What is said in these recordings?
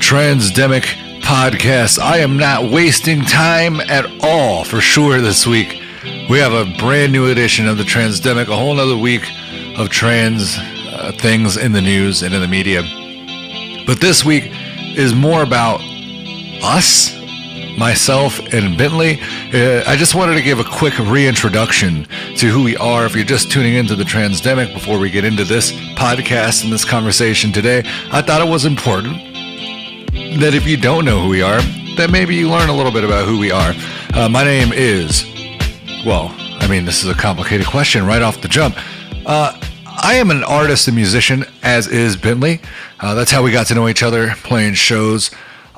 Transdemic podcast. I am not wasting time at all for sure this week. We have a brand new edition of the Transdemic, a whole nother week of trans things in the news and in the media. But this week is more about us, myself, and Bentley. I just wanted to give a quick reintroduction to who we are. If you're just tuning into the Transdemic before we get into this podcast and this conversation today, I thought it was important that if you don't know who we are, that maybe you learn a little bit about who we are. My name is, this is a complicated question right off the jump. I am an artist and musician, as is Bentley. That's how we got to know each other, playing shows.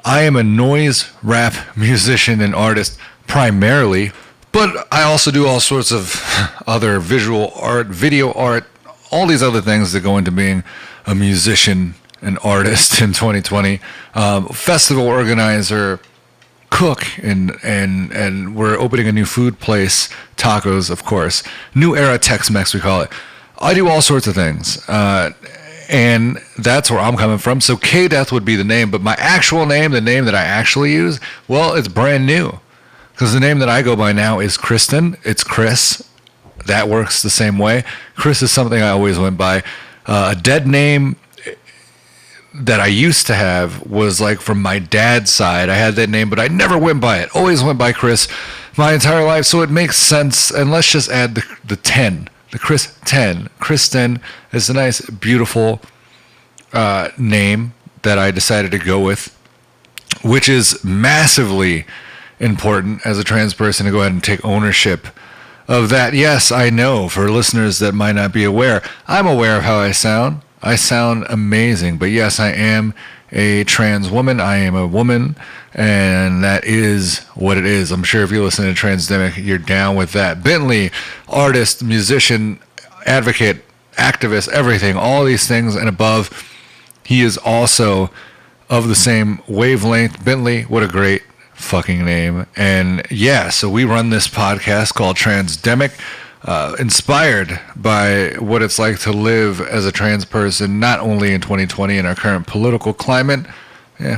I am a noise rap musician and artist primarily, but I also do all sorts of other visual art, video art, all these other things that go into being a musician and artist in 2020. Festival organizer, cook, and we're opening a new food place, tacos, of course. New Era Tex-Mex, we call it. I do all sorts of things. And that's where I'm coming from. So K-Death would be the name, but my actual name, the name that I actually use, well, it's brand new. Because the name that I go by now is Kristen. It's Kris. That works the same way. Kris is something I always went by. A dead name that I used to have was like from my dad's side. I had that name, but I never went by it. Always went by Kris my entire life. So it makes sense. And let's just add the 10. The Kris 10. Kristen is a nice, beautiful name that I decided to go with, which is massively important as a trans person to go ahead and take ownership of that. Yes, I know, for listeners that might not be aware, I'm aware of how I sound. I sound amazing, but yes, I am a trans woman. I am a woman, and that is what it is. I'm sure if you listen to Transdemic, you're down with that. Bentley, artist, musician, advocate, activist, everything, all these things and above. He is also of the same wavelength. Bentley, what a great fucking name. And yeah, so we run this podcast called Transdemic, inspired by what it's like to live as a trans person, not only in 2020 in our current political climate,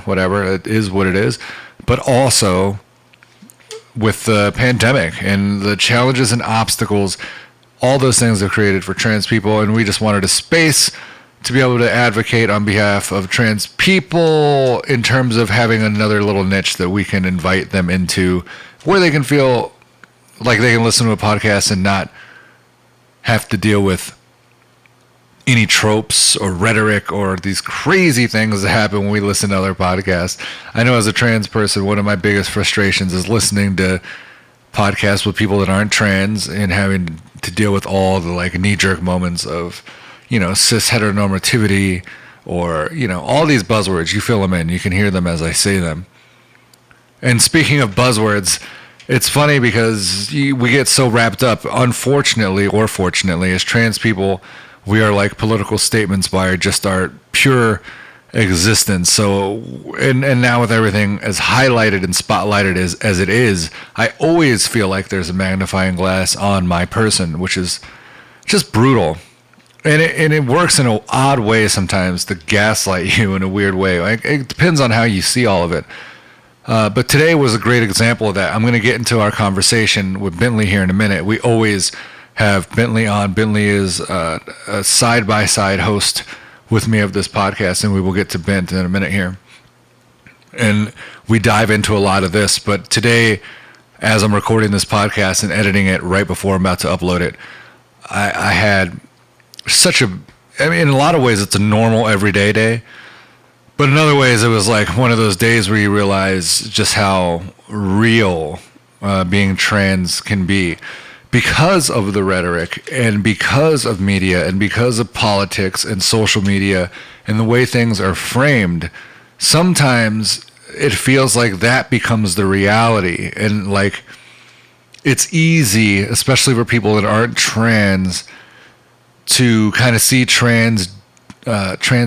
whatever, it is what it is, but also with the pandemic and the challenges and obstacles, all those things are created for trans people. And we just wanted a space to be able to advocate on behalf of trans people in terms of having another little niche that we can invite them into where they can feel like they can listen to a podcast and not have to deal with any tropes or rhetoric or these crazy things that happen when we listen to other podcasts. I know as a trans person, one of my biggest frustrations is listening to podcasts with people that aren't trans and having to deal with all the like knee-jerk moments of, cis heteronormativity or, all these buzzwords. You fill them in. You can hear them as I say them. And speaking of buzzwords, it's funny because we get so wrapped up, unfortunately or fortunately, as trans people, we are like political statements by just our pure existence. So, and now with everything as highlighted and spotlighted as it is, I always feel like there's a magnifying glass on my person, which is just brutal. And it works in an odd way sometimes to gaslight you in a weird way. Like, it depends on how you see all of it. But today was a great example of that. I'm going to get into our conversation with Bentley here in a minute. We always have Bentley on. Bentley is a side-by-side host with me of this podcast, and we will get to Bent in a minute here. And we dive into a lot of this. But today, as I'm recording this podcast and editing it right before I'm about to upload it, I had in a lot of ways, it's a normal everyday day. But in other ways, it was like one of those days where you realize just how real being trans can be because of the rhetoric and because of media and because of politics and social media and the way things are framed. Sometimes it feels like that becomes the reality. And like, it's easy, especially for people that aren't trans, to kind of see trans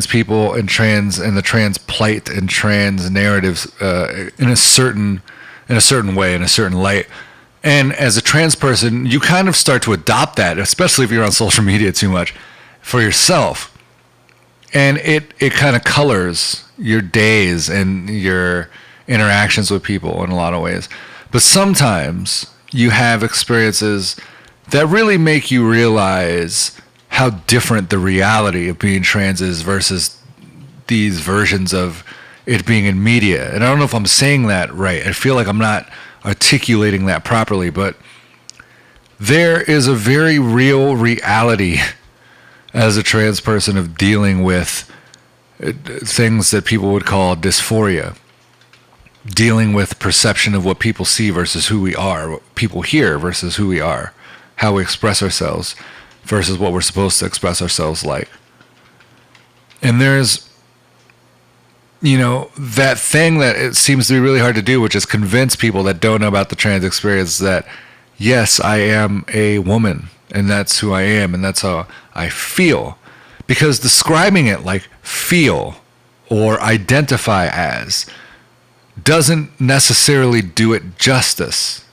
people and the trans plight and trans narratives in a certain way, in a certain light. And as a trans person, you kind of start to adopt that, especially if you're on social media too much, for yourself. And it kind of colors your days and your interactions with people in a lot of ways. But sometimes you have experiences that really make you realize how different the reality of being trans is versus these versions of it being in media. And I don't know if I'm saying that right. I feel like I'm not articulating that properly, but there is a very real reality as a trans person of dealing with things that people would call dysphoria, dealing with perception of what people see versus who we are, what people hear versus who we are, how we express ourselves versus what we're supposed to express ourselves like. And there's, that thing that it seems to be really hard to do, which is convince people that don't know about the trans experience that, yes, I am a woman, and that's who I am, and that's how I feel. Because describing it like feel or identify as doesn't necessarily do it justice.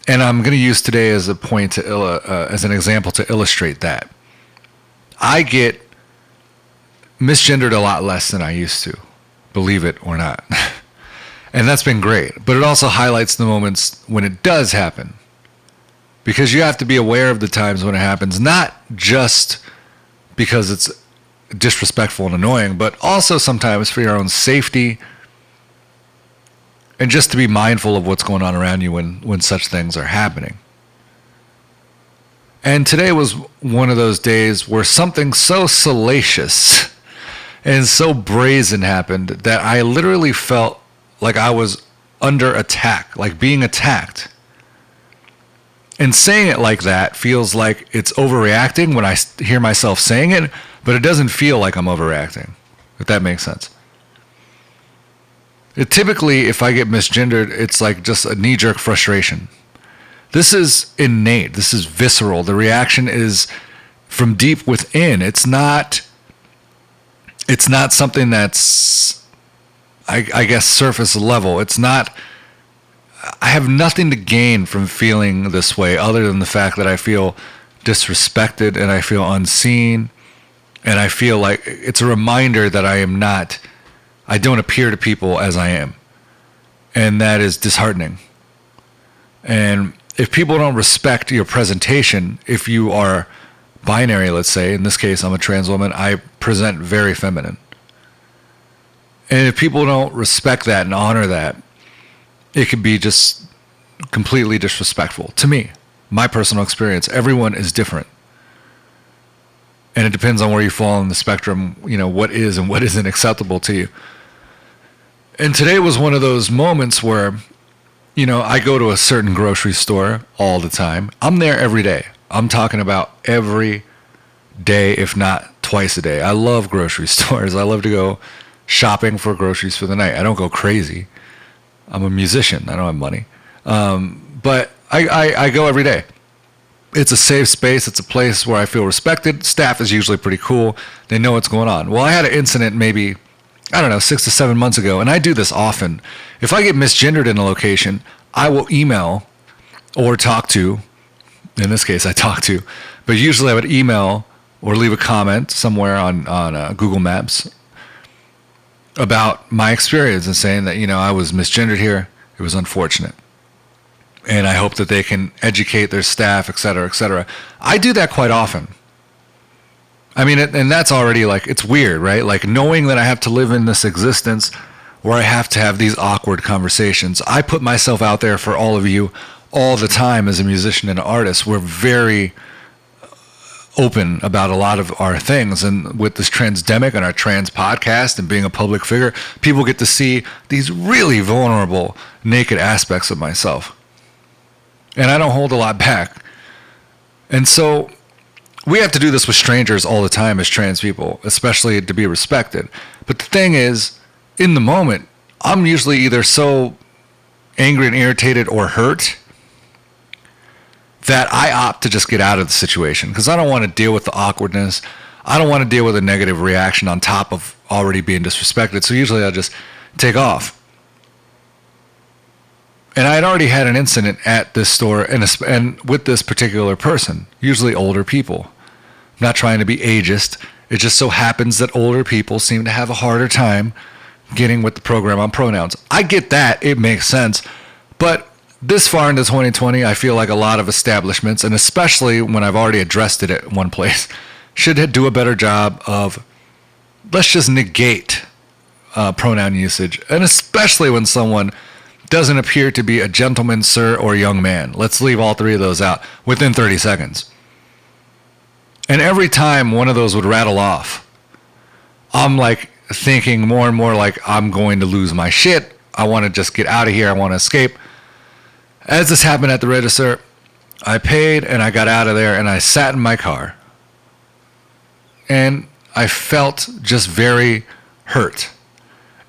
And I'm going to use today as a point as an example to illustrate that. I get misgendered a lot less than I used to, believe it or not. And that's been great. But it also highlights the moments when it does happen. Because you have to be aware of the times when it happens, not just because it's disrespectful and annoying, but also sometimes for your own safety and just to be mindful of what's going on around you when such things are happening. And today was one of those days where something so salacious and so brazen happened that I literally felt like I was under attack, like being attacked. And saying it like that feels like it's overreacting when I hear myself saying it, but it doesn't feel like I'm overreacting, if that makes sense. Typically, if I get misgendered, it's like just a knee-jerk frustration. This is innate. This is visceral. The reaction is from deep within. It's not something that's, I guess, surface level. It's not, I have nothing to gain from feeling this way other than the fact that I feel disrespected and I feel unseen. And I feel like it's a reminder that I don't appear to people as I am. And that is disheartening. And if people don't respect your presentation, if you are binary, let's say, in this case, I'm a trans woman, I present very feminine. And if people don't respect that and honor that, it could be just completely disrespectful to me, my personal experience. Everyone is different. And it depends on where you fall on the spectrum, what is and what isn't acceptable to you. And today was one of those moments where, I go to a certain grocery store all the time. I'm there every day. I'm talking about every day, if not twice a day. I love grocery stores. I love to go shopping for groceries for the night. I don't go crazy. I'm a musician. I don't have money. But I go every day. It's a safe space. It's a place where I feel respected. Staff is usually pretty cool. They know what's going on. Well, I had an incident maybe, 6 to 7 months ago, and I do this often. If I get misgendered in a location, I will email or talk to, in this case I talk to, but usually I would email or leave a comment somewhere on Google Maps about my experience and saying that, I was misgendered here. It was unfortunate. And I hope that they can educate their staff, et cetera, et cetera. I do that quite often. I mean, and that's already it's weird, right? Like knowing that I have to live in this existence where I have to have these awkward conversations. I put myself out there for all of you all the time as a musician and an artist. We're very open about a lot of our things. And with this Transdemic and our trans podcast and being a public figure, people get to see these really vulnerable, naked aspects of myself. And I don't hold a lot back. And so we have to do this with strangers all the time as trans people, especially to be respected. But the thing is, in the moment, I'm usually either so angry and irritated or hurt that I opt to just get out of the situation because I don't want to deal with the awkwardness. I don't want to deal with a negative reaction on top of already being disrespected. So usually I just take off. And I had already had an incident at this store and with this particular person, usually older people. I'm not trying to be ageist. It just so happens that older people seem to have a harder time getting with the program on pronouns. I get that. It makes sense. But this far into 2020, I feel like a lot of establishments, and especially when I've already addressed it at one place, should do a better job of, let's just negate pronoun usage. And especially when someone doesn't appear to be a gentleman, sir, or young man. Let's leave all three of those out within 30 seconds. And every time one of those would rattle off, I'm like thinking more and more like I'm going to lose my shit. I want to just get out of here. I want to escape. As this happened at the register, I paid and I got out of there and I sat in my car. And I felt just very hurt.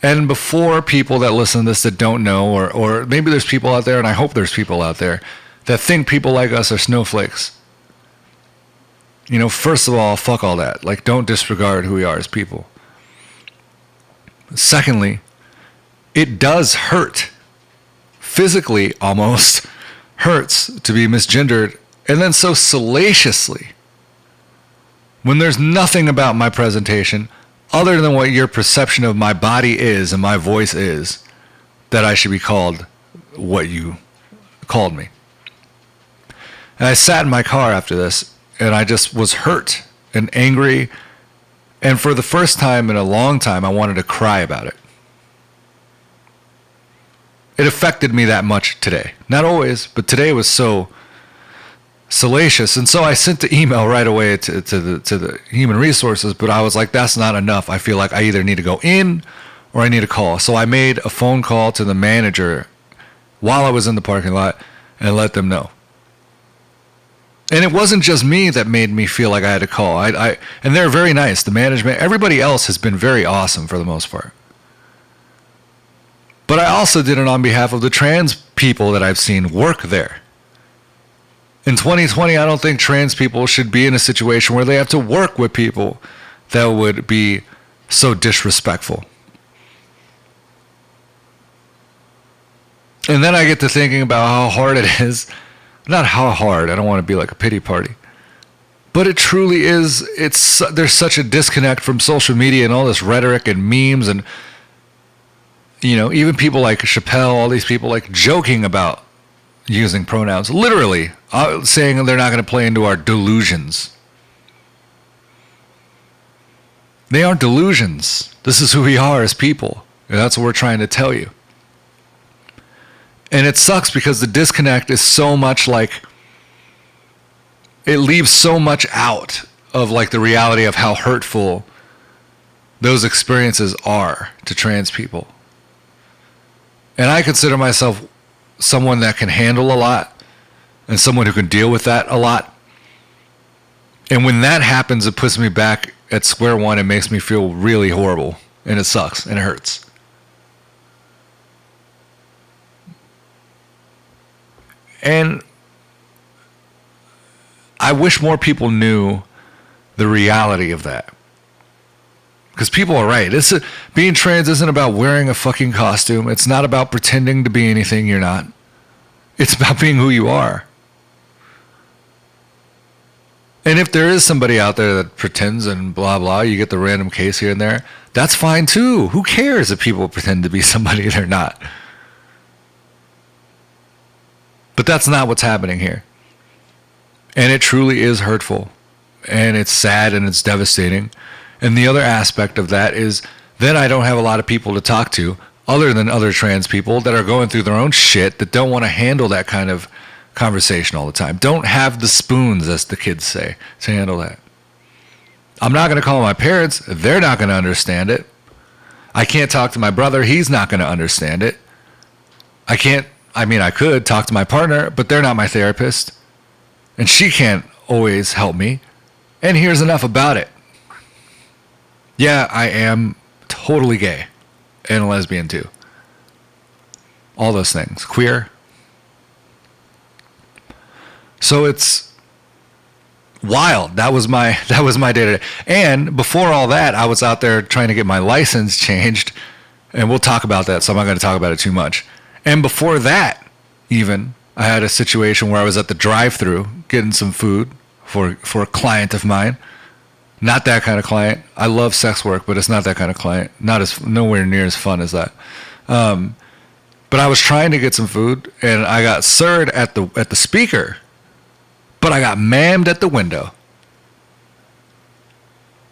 And before people that listen to this that don't know, or maybe there's people out there, and I hope there's people out there, that think people like us are snowflakes. You know, first of all, fuck all that. Like, don't disregard who we are as people. Secondly, it does hurt. Physically, almost hurts to be misgendered, and then so salaciously. When there's nothing about my presentation other than what your perception of my body is and my voice is, that I should be called what you called me. And I sat in my car after this, and I just was hurt and angry. And for the first time in a long time, I wanted to cry about it. It affected me that much today. Not always, but today was so salacious. And so I sent the email right away to the human resources, but I was like, that's not enough. I feel like I either need to go in or I need to call. So I made a phone call to the manager while I was in the parking lot and let them know. And it wasn't just me that made me feel like I had to call. And they're very nice. The management, everybody else has been very awesome for the most part. But I also did it on behalf of the trans people that I've seen work there. In 2020, I don't think trans people should be in a situation where they have to work with people that would be so disrespectful. And then I get to thinking about how hard it is. Not how hard, I don't want to be like a pity party. But it truly is, there's such a disconnect from social media and all this rhetoric and memes and, you know, even people like Chappelle, all these people like joking about using pronouns, literally saying they're not going to play into our delusions. They aren't delusions. This is who we are as people. And that's what we're trying to tell you. And it sucks because the disconnect is so much like, it leaves so much out of like the reality of how hurtful those experiences are to trans people. And I consider myself someone that can handle a lot and someone who can deal with that a lot. And when that happens, it puts me back at square one and makes me feel really horrible. And it sucks and it hurts. And I wish more people knew the reality of that. Because people are right. Being trans isn't about wearing a fucking costume. It's not about pretending to be anything you're not. It's about being who you are. And if there is somebody out there that pretends and blah, blah, you get the random case here and there, that's fine too. Who cares if people pretend to be somebody they're not? But that's not what's happening here. And it truly is hurtful. And it's sad and it's devastating. And the other aspect of that is then I don't have a lot of people to talk to other than other trans people that are going through their own shit that don't want to handle that kind of conversation all the time. Don't have the spoons, as the kids say, to handle that. I'm not going to call my parents. They're not going to understand it. I can't talk to my brother. He's not going to understand it. I could talk to my partner, but they're not my therapist. And she can't always help me. And here's enough about it. Yeah, I am totally gay and a lesbian too. All those things. Queer. So it's wild. That was my day to day. And before all that, I was out there trying to get my license changed. And we'll talk about that, so I'm not going to talk about it too much. And before that, even, I had a situation where I was at the drive-thru getting some food for a client of mine. Not that kind of client. I love sex work, but it's not that kind of client. Nowhere near as fun as that. But I was trying to get some food, and I got served at the speaker, but I got mammed at the window.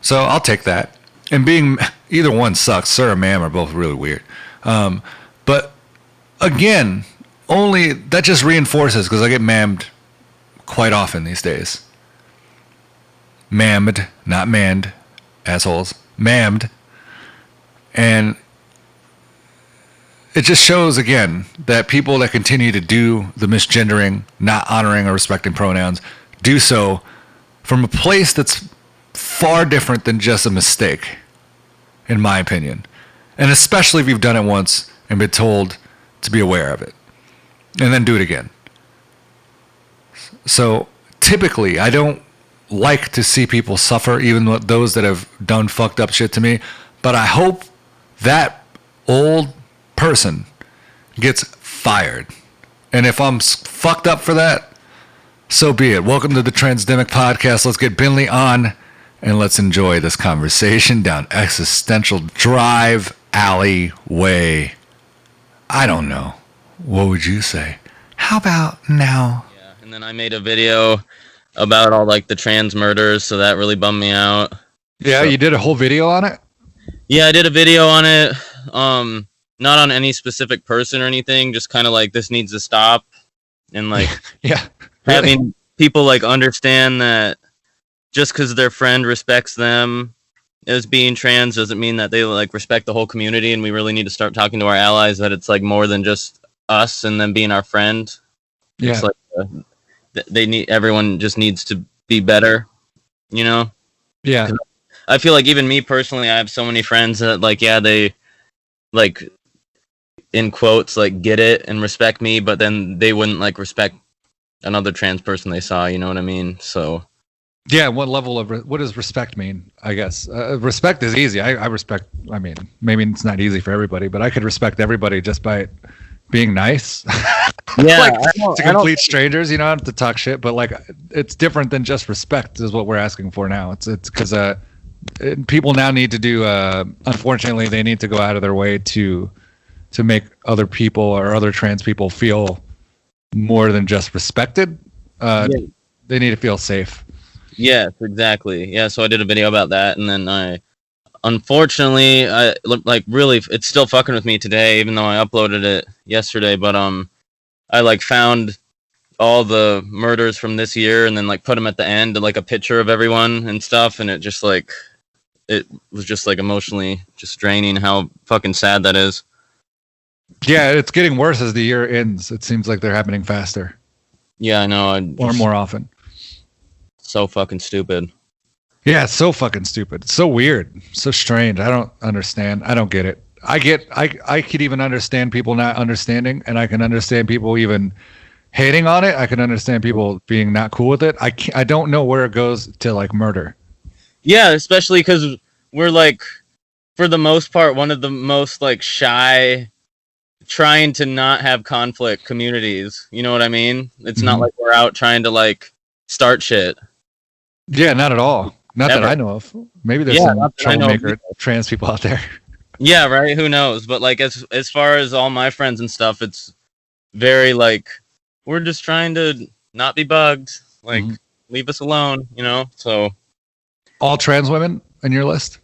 So I'll take that. And being either one sucks. Sir or ma'am are both really weird. But again, only that just reinforces, because I get mammed quite often these days. Mammed, not manned, assholes. Mammed. And it just shows again that people that continue to do the misgendering, not honoring or respecting pronouns, do so from a place that's far different than just a mistake, in my opinion. And especially if you've done it once and been told to be aware of it, and then do it again. So typically, I don't like to see people suffer, even those that have done fucked up shit to me. But I hope that old person gets fired. And if I'm fucked up for that, so be it. Welcome to the Transdemic podcast. Let's get Binley on and let's enjoy this conversation down existential drive alleyway. I don't know. What would you say? How about now? Yeah, and then I made a video about all like the trans murders, so that really bummed me out. Yeah, so, you did a whole video on it? Yeah, I did a video on it. Not on any specific person or anything, just kind of like this needs to stop. And like yeah, really? Having people like understand that just because their friend respects them as being trans doesn't mean that they like respect the whole community, and we really need to start talking to our allies that it's like more than just us and them being our friend. Yeah. It's like everyone just needs to be better, you know? Yeah. I feel like even me personally, I have so many friends that like, yeah, they like in quotes, like get it and respect me, but then they wouldn't like respect another trans person they saw, you know what I mean? So yeah, what level of what does respect mean? I guess respect is easy. I respect. I mean, maybe it's not easy for everybody, but I could respect everybody just by being nice. Yeah, like to complete strangers, you don't have to talk shit, but like it's different than just respect is what we're asking for now. It's because people now need to do. Unfortunately, they need to go out of their way to make other people or other trans people feel more than just respected. Yeah. They need to feel safe. Yes, exactly. Yeah, so I did a video about that, and then unfortunately, like really, it's still fucking with me today, even though I uploaded it yesterday. But I like found all the murders from this year, and then like put them at the end, like a picture of everyone and stuff, and it was just like emotionally just draining how fucking sad that is. Yeah, it's getting worse as the year ends. It seems like they're happening faster. Yeah, I know. Or more often. So fucking stupid. Yeah, it's so fucking stupid. It's so weird. So strange. I don't understand. I don't get it. I could even understand people not understanding, and I can understand people even hating on it. I can understand people being not cool with it. I don't know where it goes to like murder. Yeah, especially because we're like, for the most part, one of the most like shy, trying to not have conflict communities. You know what I mean? It's not like we're out trying to like start shit. Yeah, not at all. Not that I know of. Maybe there's some troublemaker trans people out there. Yeah, right. Who knows? But like as far as all my friends and stuff, it's very like we're just trying to not be bugged. Like leave us alone, you know? So all trans women in your list?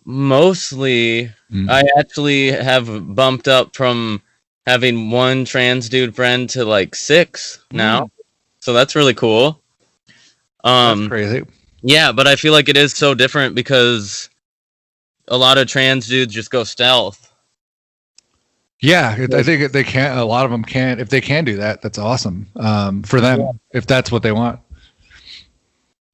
Mostly I actually have bumped up from having one trans dude friend to like 6 now. So that's really cool. That's crazy. Yeah, but I feel like it is so different because a lot of trans dudes just go stealth. Yeah, I think they can't. A lot of them can't. If they can do that, that's awesome for them. If that's what they want.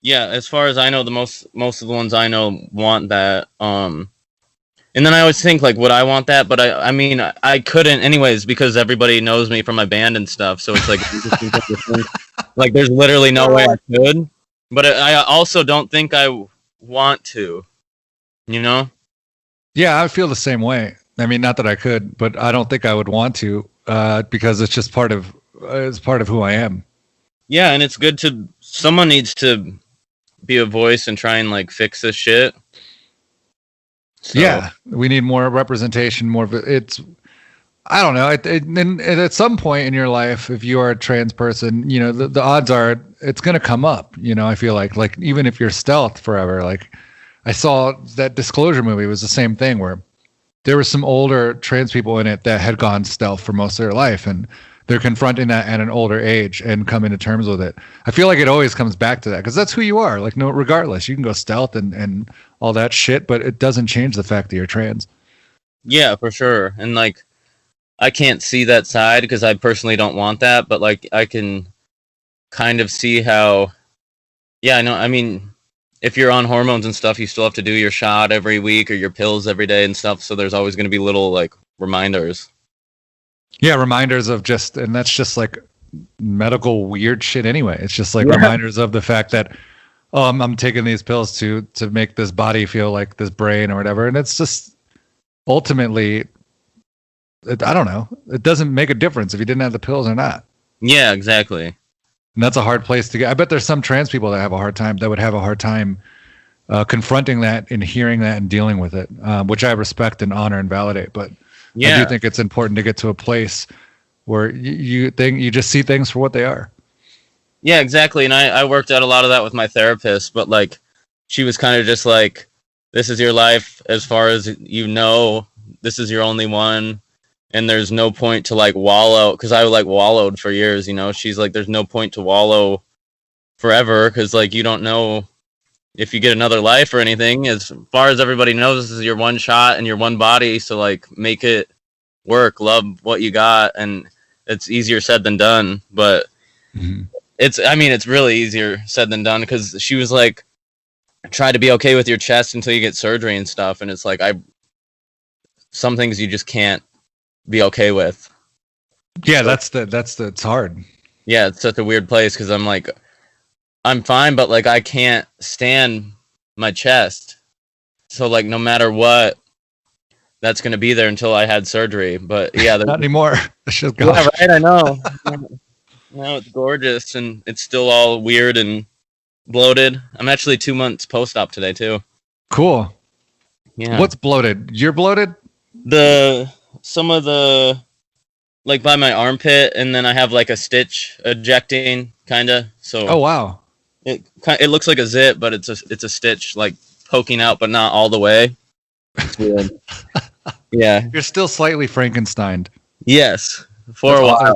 Yeah, as far as I know, most of the ones I know want that. And then I always think like, would I want that? But I mean, I couldn't anyways because everybody knows me from my band and stuff. So it's like, like there's literally no way I could. But I also don't think I want to, you know? Yeah, I feel the same way. I mean, not that I could, but I don't think I would want to because it's just part of who I am. Yeah, and it's good to someone needs to be a voice and try and like fix this shit. So. Yeah, we need more representation. It's, I don't know. And at some point in your life, if you are a trans person, you know, the odds are it's going to come up. You know, I feel like even if you're stealth forever, like I saw that Disclosure movie was the same thing where there were some older trans people in it that had gone stealth for most of their life, and they're confronting that at an older age and coming to terms with it. I feel like it always comes back to that because that's who you are. Like, no, regardless, you can go stealth and all that shit, but it doesn't change the fact that you're trans. Yeah, for sure. And like, I can't see that side because I personally don't want that, but like I can kind of see how. Yeah, I know. I mean, if you're on hormones and stuff, you still have to do your shot every week or your pills every day and stuff. So there's always going to be little like reminders. Yeah, reminders of just, and that's just like medical weird shit anyway. It's just like reminders of the fact that, oh, I'm taking these pills to make this body feel like this brain or whatever. And it's just ultimately, I don't know. It doesn't make a difference if you didn't have the pills or not. Yeah, exactly. And that's a hard place to get. I bet there's some trans people that would have a hard time confronting that and hearing that and dealing with it, which I respect and honor and validate. But yeah. I do think it's important to get to a place where you just see things for what they are. Yeah, exactly. And I worked out a lot of that with my therapist, but like she was kind of just like, this is your life as far as you know, this is your only one. And there's no point to like wallow, because I like wallowed for years, you know. She's like, there's no point to wallow forever because like you don't know if you get another life or anything. As far as everybody knows, this is your one shot and your one body, so like make it work, love what you got, and it's easier said than done. But it's really easier said than done because she was like, try to be okay with your chest until you get surgery and stuff, and it's like some things you just can't be okay with. Yeah, so, it's hard. Yeah, it's such a weird place because I'm like, I'm fine, but like I can't stand my chest. So like no matter what, that's gonna be there until I had surgery. But yeah, not anymore. Yeah, right. I know. Now it's gorgeous and it's still all weird and bloated. I'm actually 2 months post-op today too. Cool. Yeah. What's bloated? You're bloated? Some of the, like by my armpit, and then I have like a stitch ejecting kind of. So. Oh wow. It looks like a zit, but it's a stitch like poking out, but not all the way. It's weird. Yeah. You're still slightly Frankensteined. Yes. For a while.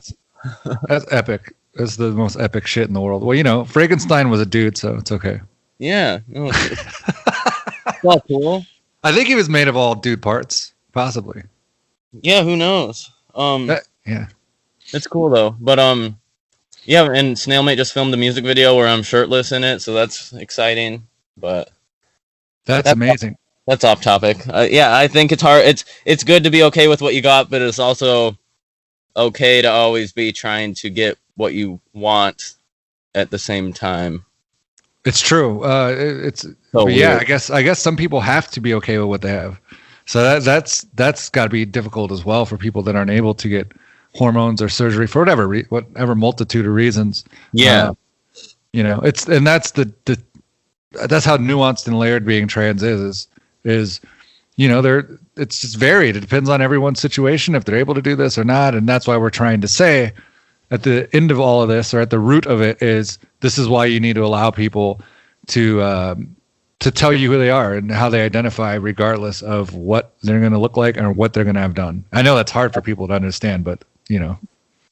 That's epic. That's the most epic shit in the world. Well, you know, Frankenstein was a dude, so it's okay. Yeah. No, it's not cool. I think he was made of all dude parts, possibly. Yeah, who knows? Yeah. It's cool though. But yeah, and Snailmate just filmed a music video where I'm shirtless in it, so that's exciting. But that's amazing. That's off topic. Yeah, I think it's hard. It's good to be okay with what you got, but it's also okay to always be trying to get what you want at the same time. It's true. It's so yeah. I guess some people have to be okay with what they have. So that's got to be difficult as well for people that aren't able to get hormones or surgery for whatever multitude of reasons. Yeah. You know, that's how nuanced and layered being trans is, you know, it's just varied. It depends on everyone's situation, if they're able to do this or not. And that's why we're trying to say at the end of all of this, or at the root of it, is this is why you need to allow people to tell you who they are and how they identify, regardless of what they're going to look like and what they're going to have done. I know that's hard for people to understand, but you know,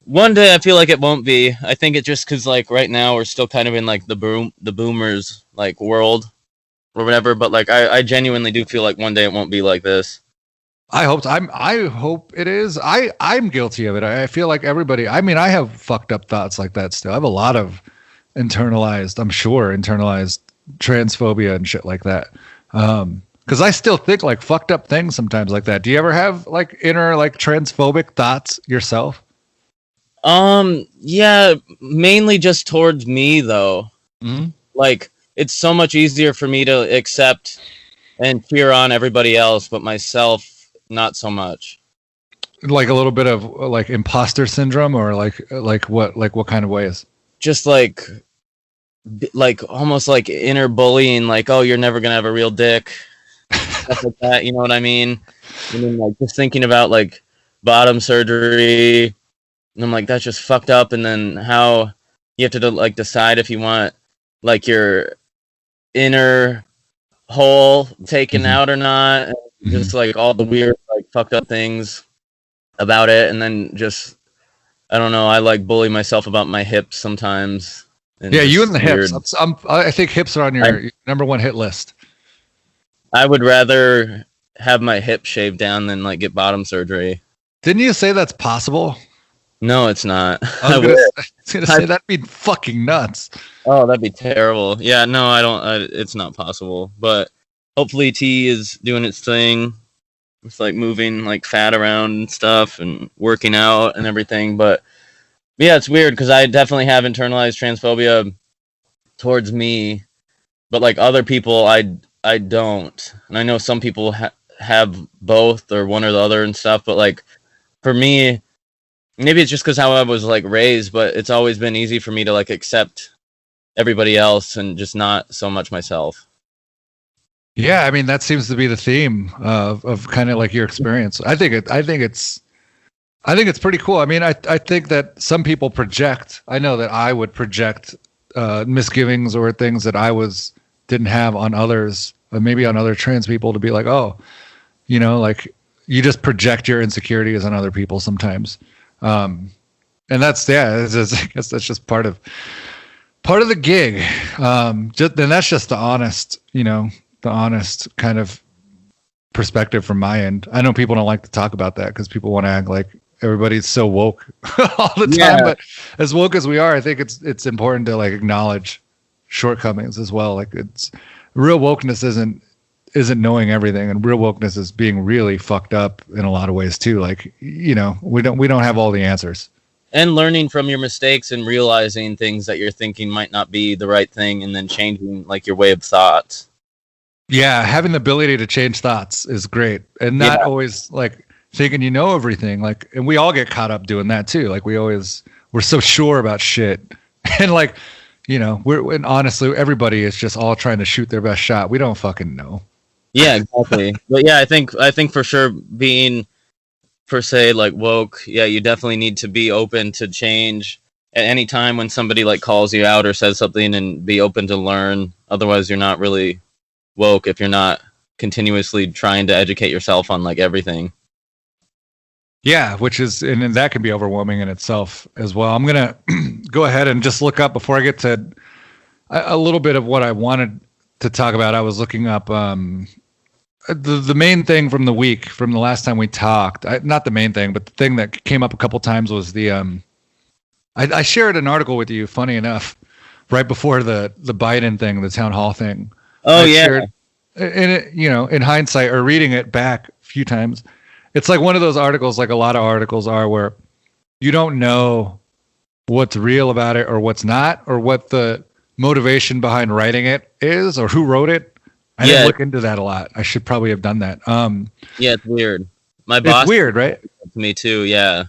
one day I feel like it won't be. I think it just because like right now we're still kind of in like the boomers like world or whatever. But like I genuinely do feel like one day it won't be like this. I hope it is. I'm guilty of it. I feel like everybody. I mean, I have fucked up thoughts like that still. I have a lot of internalized transphobia and shit like that. Because I still think like fucked up things sometimes like that. Do you ever have like inner like transphobic thoughts yourself? Yeah, mainly just towards me though. Mm-hmm. Like it's so much easier for me to accept and cheer on everybody else, but myself not so much. Like a little bit of like imposter syndrome, or like what kind of ways? Just like like almost like inner bullying, like, oh, you're never gonna have a real dick, stuff like that. You know what I mean? And then like just thinking about like bottom surgery, and I'm like, that's just fucked up. And then how you have to like decide if you want like your inner hole taken out or not, and just like all the weird like fucked up things about it. And then just I don't know, I like bully myself about my hips sometimes. Yeah, you and the hips. I think hips are on your number one hit list. I would rather have my hip shaved down than like get bottom surgery. Didn't you say that's possible? No, it's not. I was gonna say that'd be fucking nuts. Oh, that'd be terrible. Yeah, no, I don't. It's not possible. But hopefully, T is doing its thing. It's like moving like fat around and stuff, and working out and everything. But yeah, it's weird because I definitely have internalized transphobia towards me, but like other people, I don't. And I know some people have both or one or the other and stuff. But like for me, maybe it's just because how I was like raised, but it's always been easy for me to like accept everybody else and just not so much myself. Yeah, I mean that seems to be the theme of kind of like your experience. I think it's pretty cool. I mean, I think that some people project. I know that I would project misgivings or things that I didn't have on others, maybe on other trans people, to be like, oh, you know, like you just project your insecurities on other people sometimes. And that's I guess that's just part of the gig. And that's just the honest, you know, the honest kind of perspective from my end. I know people don't like to talk about that because people want to act like everybody's so woke all the time. But as woke as we are, I think it's important to like acknowledge shortcomings as well. Like it's real wokeness isn't knowing everything, and real wokeness is being really fucked up in a lot of ways too. Like, you know, we don't have all the answers. And learning from your mistakes and realizing things that you're thinking might not be the right thing, and then changing like your way of thought. Yeah, having the ability to change thoughts is great, and not always like thinking you know everything. Like, and we all get caught up doing that too. Like we're so sure about shit, and like, you know, and honestly, everybody is just all trying to shoot their best shot. We don't fucking know. Yeah, exactly. But yeah, I think for sure being per se like woke, yeah, you definitely need to be open to change at any time when somebody like calls you out or says something, and be open to learn. Otherwise, you're not really woke if you're not continuously trying to educate yourself on like everything. Yeah, which is, and that can be overwhelming in itself as well. I'm gonna go ahead and just look up before I get to a little bit of what I wanted to talk about. I was looking up the main thing from the week, from the last time we talked. Not the main thing, but the thing that came up a couple times was the I shared an article with you, funny enough, right before the Biden thing, the town hall thing. Oh, yeah. And it, you know, in hindsight, or reading it back a few times, it's like one of those articles, like a lot of articles are, where you don't know what's real about it or what's not, or what the motivation behind writing it is, or who wrote it. I didn't look into that a lot. I should probably have done that. Yeah, it's weird. My boss. It's weird, right? Me too. Yeah.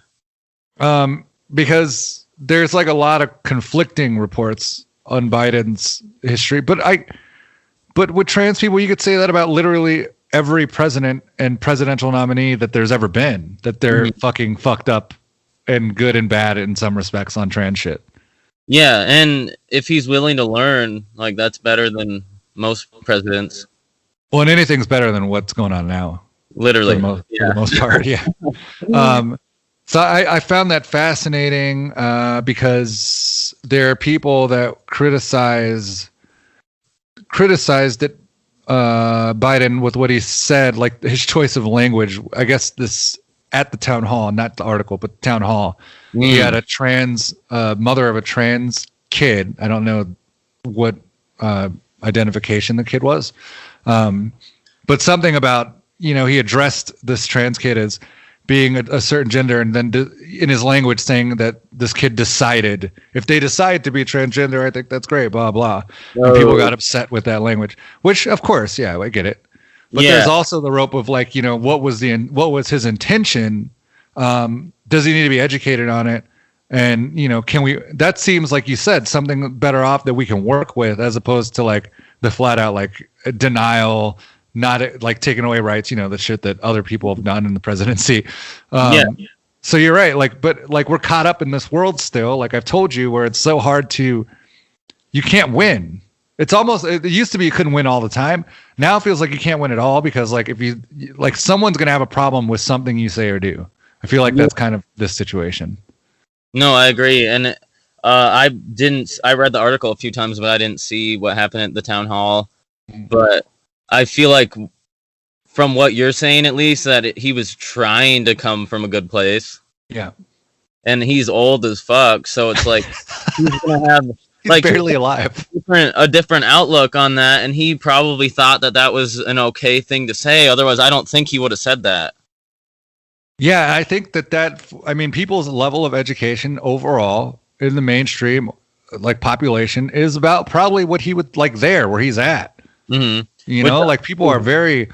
Because there's like a lot of conflicting reports on Biden's history, but with trans people, you could say that about literally every president and presidential nominee that there's ever been, that they're fucking fucked up and good and bad in some respects on trans shit. Yeah, and if he's willing to learn, like that's better than most presidents. Well, and anything's better than what's going on now. Literally. For the most part, yeah. So I found that fascinating because there are people that criticized it, Biden, with what he said, like his choice of language. I guess this at the town hall, not the article, but the town hall. He had a trans mother of a trans kid. I don't know what identification the kid was, but something about, you know, he addressed this trans kid as being a certain gender, and then in his language saying that this kid decided, if they decide to be transgender, I think that's great, blah blah. And people got upset with that language, which of course, yeah, I get it. But there's also the rope of like, you know, what was his intention? Does he need to be educated on it? And, that seems like you said, something better off that we can work with as opposed to like the flat out like denial, not like taking away rights, the shit that other people have done in the presidency. So you're right. But we're caught up in this world still, like I've told you, where it's so hard you can't win. It's almost, it used to be you couldn't win all the time. Now it feels like you can't win at all because like someone's going to have a problem with something you say or do. I feel like that's kind of this situation. No, I agree. And I read the article a few times, but I didn't see what happened at the town hall. But I feel like from what you're saying, at least, that he was trying to come from a good place. Yeah. And he's old as fuck. So it's like, he's going to have he's barely alive. A different outlook on that. And he probably thought that was an okay thing to say. Otherwise, I don't think he would have said that. Yeah, I think people's level of education overall in the mainstream, like population, is about probably what he would like there where he's at. Mm-hmm. People are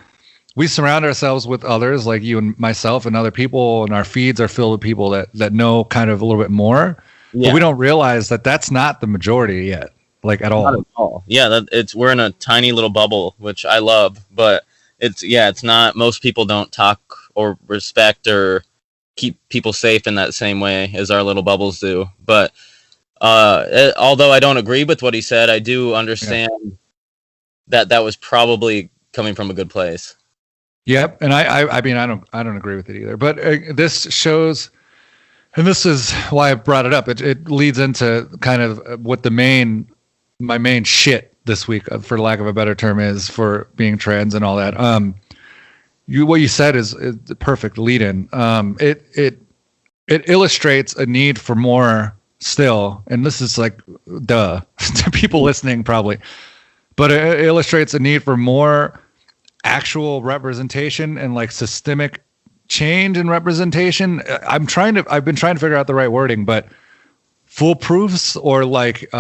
we surround ourselves with others like you and myself and other people, and our feeds are filled with people that know kind of a little bit more. Yeah. But we don't realize that that's not the majority yet, like at all. Not at all. Yeah, we're in a tiny little bubble, which I love, but it's not. Most people don't talk or respect or keep people safe in that same way as our little bubbles do. But although I don't agree with what he said, I do understand that was probably coming from a good place. Yep, and I don't agree with it either. But this shows, and this is why I brought it up. It leads into kind of what my main shit this week, for lack of a better term, is for being trans and all that. What you said is the perfect lead-in. It illustrates a need for more still, and this is like duh to people listening probably, but it illustrates a need for more actual representation and like systemic change in representation. I've been trying to figure out the right wording, but foolproofs or like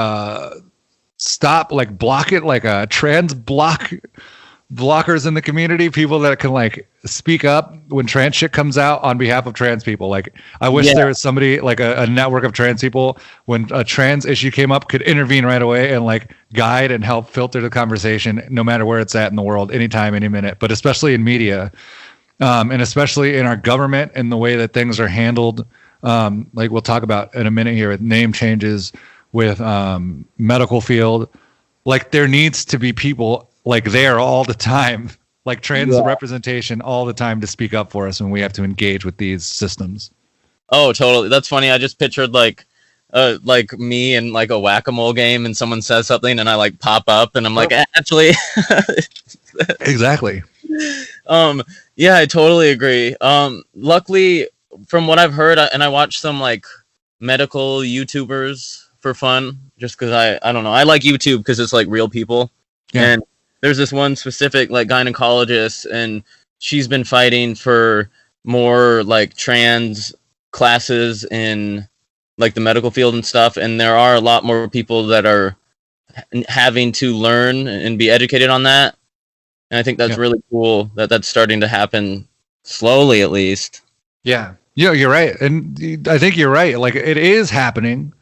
stop, like block it, like a trans blockers in the community, people that can like speak up when trans shit comes out on behalf of trans people. Like I wish there was somebody like a network of trans people when a trans issue came up could intervene right away and like guide and help filter the conversation no matter where it's at in the world, anytime, any minute, but especially in media, and especially in our government and the way that things are handled. Like we'll talk about in a minute here with name changes, with medical field. Like there needs to be people like there all the time, like trans representation all the time to speak up for us when we have to engage with these systems. Oh, totally. That's funny. I just pictured like me in like a whack-a-mole game and someone says something and I like pop up and I'm like, actually. Exactly. Yeah, I totally agree. Luckily, from what I've heard, and I watch some like medical YouTubers for fun, just because I don't know. I like YouTube because it's like real people. Yeah. And there's this one specific like gynecologist, and she's been fighting for more like trans classes in like the medical field and stuff. And there are a lot more people that are having to learn and be educated on that. And I think that's really cool that that's starting to happen slowly, at least. Yeah. Yeah, you're right. And I think you're right. Like it is happening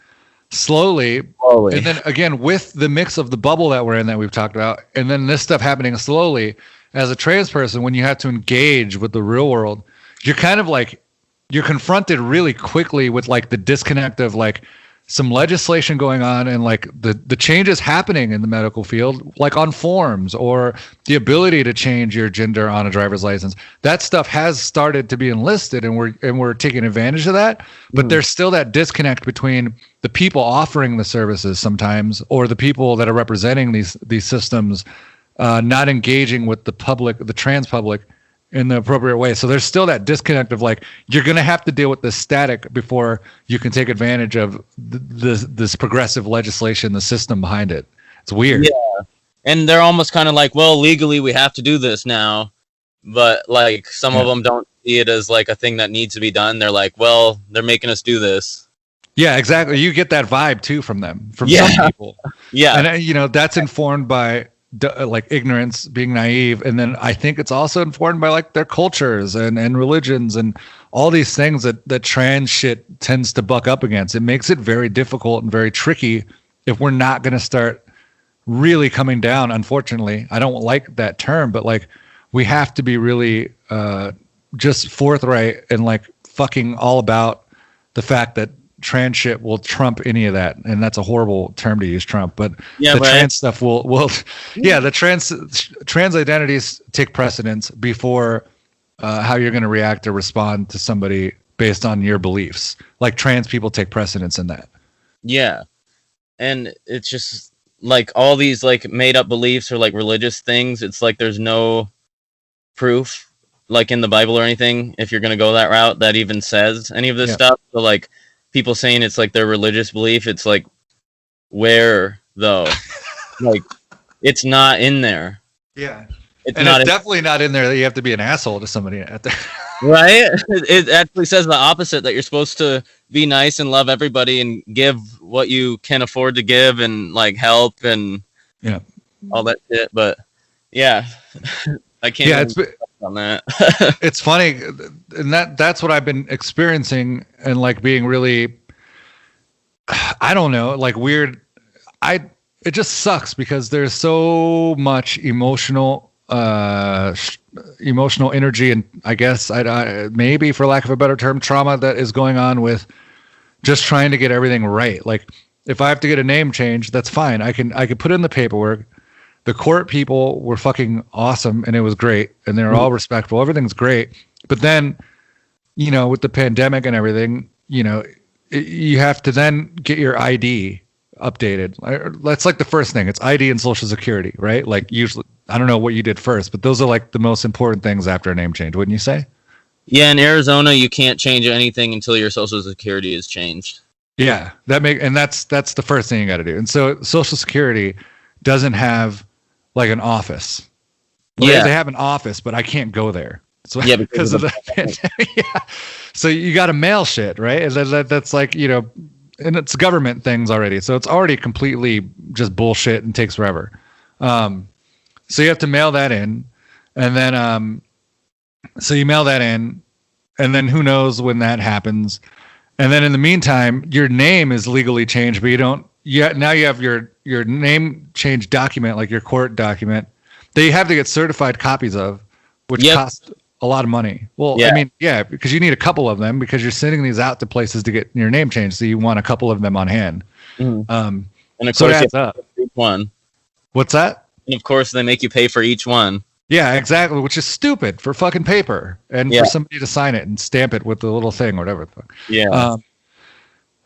slowly. And then again, with the mix of the bubble that we're in that we've talked about, and then this stuff happening slowly, as a trans person, when you have to engage with the real world, you're kind of like, you're confronted really quickly with like the disconnect of like some legislation going on and like the changes happening in the medical field, like on forms, or the ability to change your gender on a driver's license. That stuff has started to be enlisted, and we're taking advantage of that. But there's still that disconnect between the people offering the services sometimes, or the people that are representing these systems, not engaging with the public, the trans public, in the appropriate way. So there's still that disconnect of like, you're going to have to deal with the static before you can take advantage of this progressive legislation, the system behind it. It's weird. Yeah. And they're almost kind of like, well, legally we have to do this now. But like some of them don't see it as like a thing that needs to be done. They're like, well, they're making us do this. Yeah, exactly. You get that vibe too from them, from some people. Yeah. And that's informed by like ignorance, being naive. And then I think it's also informed by like their cultures and religions and all these things that trans shit tends to buck up against. It makes it very difficult and very tricky if we're not going to start really coming down. Unfortunately, I don't like that term, but like we have to be really just forthright and like fucking all about the fact that trans shit will trump any of that, and that's a horrible term to use, Trump, but trans stuff will the trans identities take precedence before how you're going to react or respond to somebody based on your beliefs. Like trans people take precedence in that. Yeah. And it's just like all these like made up beliefs or like religious things, it's like there's no proof like in the Bible or anything, if you're going to go that route, that even says any of this stuff. So like people saying it's like their religious belief, it's like, where though? Like it's not in there. Yeah. It's definitely not in there that you have to be an asshole to somebody out there. Right? It actually says the opposite, that you're supposed to be nice and love everybody and give what you can afford to give and like help and all that shit. But yeah, I can't on that. It's funny, and that's what I've been experiencing and like being really, I don't know, like weird. It just sucks because there's so much emotional energy and I guess I maybe for lack of a better term, trauma that is going on with just trying to get everything right. Like if I have to get a name change, that's fine. I can put in the paperwork. The court people were fucking awesome and it was great and they were all respectful. Everything's great. But then, you know, with the pandemic and everything, you know, you have to then get your ID updated. That's like the first thing. It's ID and Social Security, right? Like usually, I don't know what you did first, but those are like the most important things after a name change, wouldn't you say? Yeah, in Arizona, you can't change anything until your Social Security is changed. Yeah, that's the first thing you got to do. And so Social Security doesn't have like an office. Well, they have an office, but I can't go there. So because of the pandemic. Yeah. So you got to mail shit, right? And that's like, you know, and it's government things already. So it's already completely just bullshit and takes forever. So you have to mail that in, and then so you mail that in, and then who knows when that happens. And then in the meantime, your name is legally changed, but you don't yet. Now you have your name change document, like your court document, that you have to get certified copies of, which cost a lot of money. Well, I mean, because you need a couple of them because you're sending these out to places to get your name changed. So you want a couple of them on hand. And of course, it adds up. Each one. What's that? And of course, they make you pay for each one. Yeah, exactly. Which is stupid for fucking paper and for somebody to sign it and stamp it with the little thing or whatever. Yeah.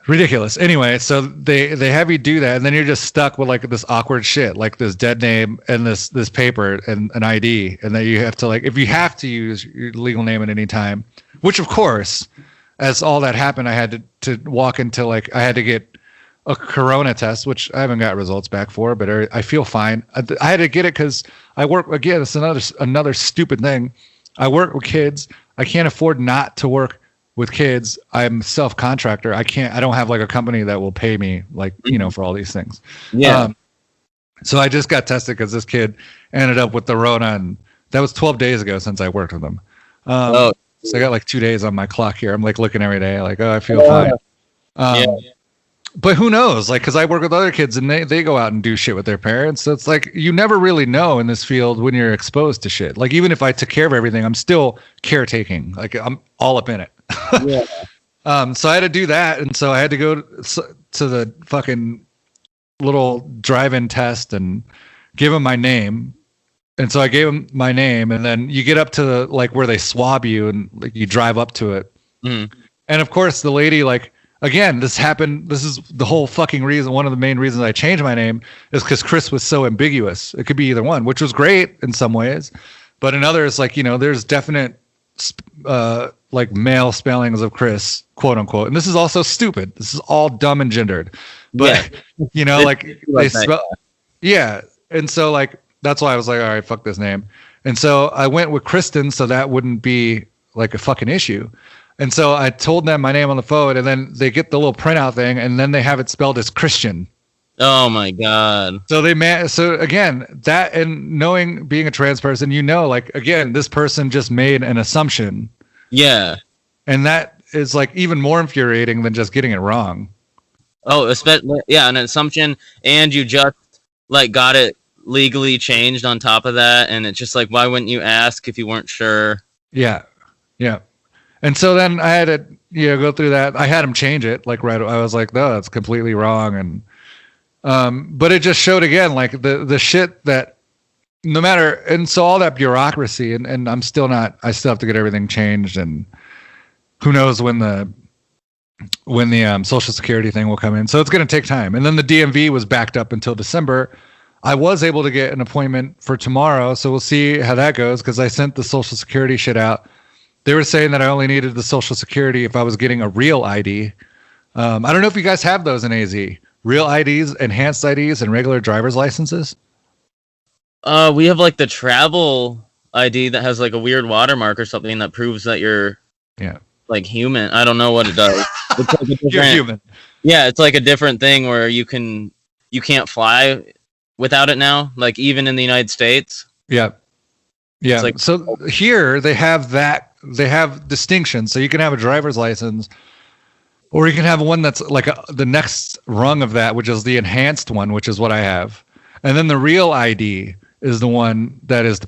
Ridiculous. Anyway, so they have you do that, and then you're just stuck with like this awkward shit, like this dead name and this paper and an ID, and then you have to like, if you have to use your legal name at any time, which of course, as all that happened, I had to walk into like, I had to get a corona test, which I haven't got results back for, but I feel fine. I had to get it because I work, again, it's another stupid thing. I work with kids. I can't afford not to work with kids. I'm self-contractor. I don't have like a company that will pay me like, you know, for all these things. Yeah. So I just got tested because this kid ended up with the Rona, and that was 12 days ago since I worked with him. So I got like 2 days on my clock here. I'm like looking every day, like, oh, I feel fine. But who knows? Like, because I work with other kids and they go out and do shit with their parents. So it's like, you never really know in this field when you're exposed to shit. Like, even if I took care of everything, I'm still caretaking. Like, I'm all up in it. So I had to do that. And so I had to go to the fucking little drive-in test and give him my name. And so I gave him my name, and then you get up to the, like where they swab you and like you drive up to it. And of course the lady, like, again, this happened. This is the whole fucking reason. One of the main reasons I changed my name is because Kris was so ambiguous. It could be either one, which was great in some ways, but in others, like, you know, there's definite like male spellings of Kris, quote unquote. And this is also stupid. This is all dumb and gendered, but you know, like they spell, and so like that's why I was like, all right, fuck this name. And so I went with Kristen, so that wouldn't be like a fucking issue. And so I told them my name on the phone, and then they get the little printout thing, and then they have it spelled as Christian. Oh my god. So again, that, and knowing, being a trans person, like, again, this person just made an assumption, Yeah. and that is like even more infuriating than just getting it wrong. Oh, especially, yeah, an assumption, and you just like got it legally changed on top of that, and it's just like, why wouldn't you ask if you weren't sure? Yeah, yeah. And so then I had to, go through that. I had him change it, like, right. I was like, no, that's completely wrong. And but it just showed again, like, the shit that, no matter, and so all that bureaucracy, and I still have to get everything changed, and who knows when the Social Security thing will come in. So it's going to take time. And then the DMV was backed up until December. I was able to get an appointment for tomorrow, so we'll see how that goes, because I sent the Social Security shit out. They were saying that I only needed the Social Security if I was getting a real ID. I don't know if you guys have those in AZ. Real IDs, enhanced IDs, and regular driver's licenses. We have like the travel ID that has like a weird watermark or something that proves that you're like human. I don't know what it does. It's like a different, you're human. Yeah, it's like a different thing where you can't fly without it now, like even in the United States. Yeah. Yeah. Like, so here they have distinctions. So you can have a driver's license, or you can have one that's like the next rung of that, which is the enhanced one, which is what I have. And then the real ID is the one that is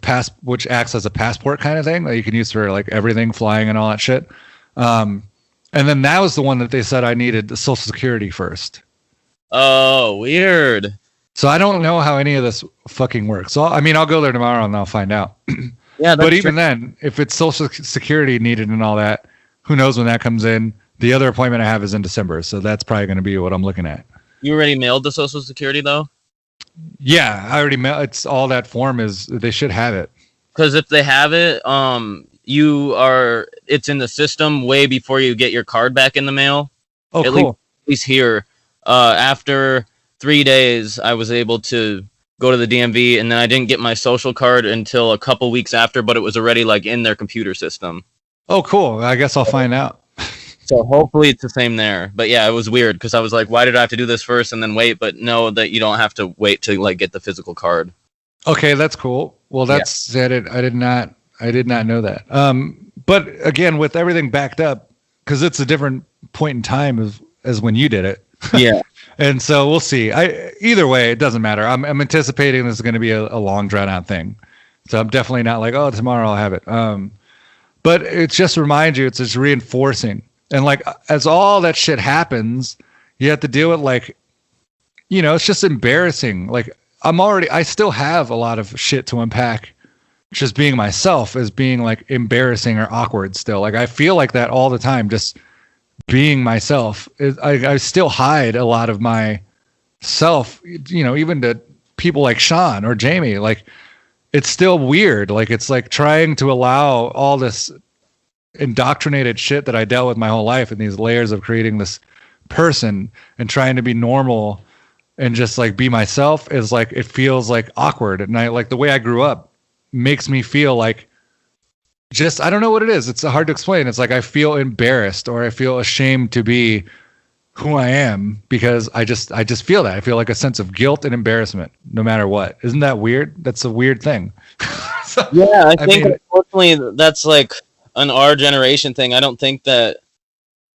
which acts as a passport kind of thing that you can use for like everything, flying and all that shit. And then that was the one that they said I needed the Social Security first. Oh, weird. So I don't know how any of this fucking works. So I mean, I'll go there tomorrow and I'll find out. Yeah, but even then, if it's Social Security needed and all that, who knows when that comes in? The other appointment I have is in December, so that's probably going to be what I'm looking at. You already mailed the Social Security though? Yeah, I already mailed. It's all that form is. They should have it. Because if they have it, it's in the system way before you get your card back in the mail. Oh, cool. At least here, after 3 days, I was able to go to the DMV, and then I didn't get my social card until a couple weeks after, but it was already like in their computer system. Oh, cool. I guess I'll find out. So hopefully it's the same there. But yeah, it was weird because I was like, why did I have to do this first and then wait? But know that you don't have to wait to like get the physical card. Okay, that's cool. Well, that's I did not know that. But again, with everything backed up, because it's a different point in time as when you did it. Yeah. And so we'll see. Either way, it doesn't matter. I'm anticipating this is going to be a long drawn out thing. So I'm definitely not like, oh, tomorrow I'll have it. But it just reminds you, it's just reinforcing. And like, as all that shit happens, you have to deal with like, it's just embarrassing. Like I still have a lot of shit to unpack. Just being myself as being like embarrassing or awkward still. Like I feel like that all the time, just being myself. I still hide a lot of my self, even to people like Sean or Jamie. Like it's still weird. Like it's like trying to allow all this indoctrinated shit that I dealt with my whole life, and these layers of creating this person and trying to be normal and just like be myself is like, it feels like awkward. And I like the way I grew up makes me feel like just, I don't know what it is. It's hard to explain. It's like I feel embarrassed or I feel ashamed to be who I am because I just feel that. I feel like a sense of guilt and embarrassment no matter what. Isn't that weird? That's a weird thing. So, yeah, I think unfortunately that's like an our generation thing. I don't think that,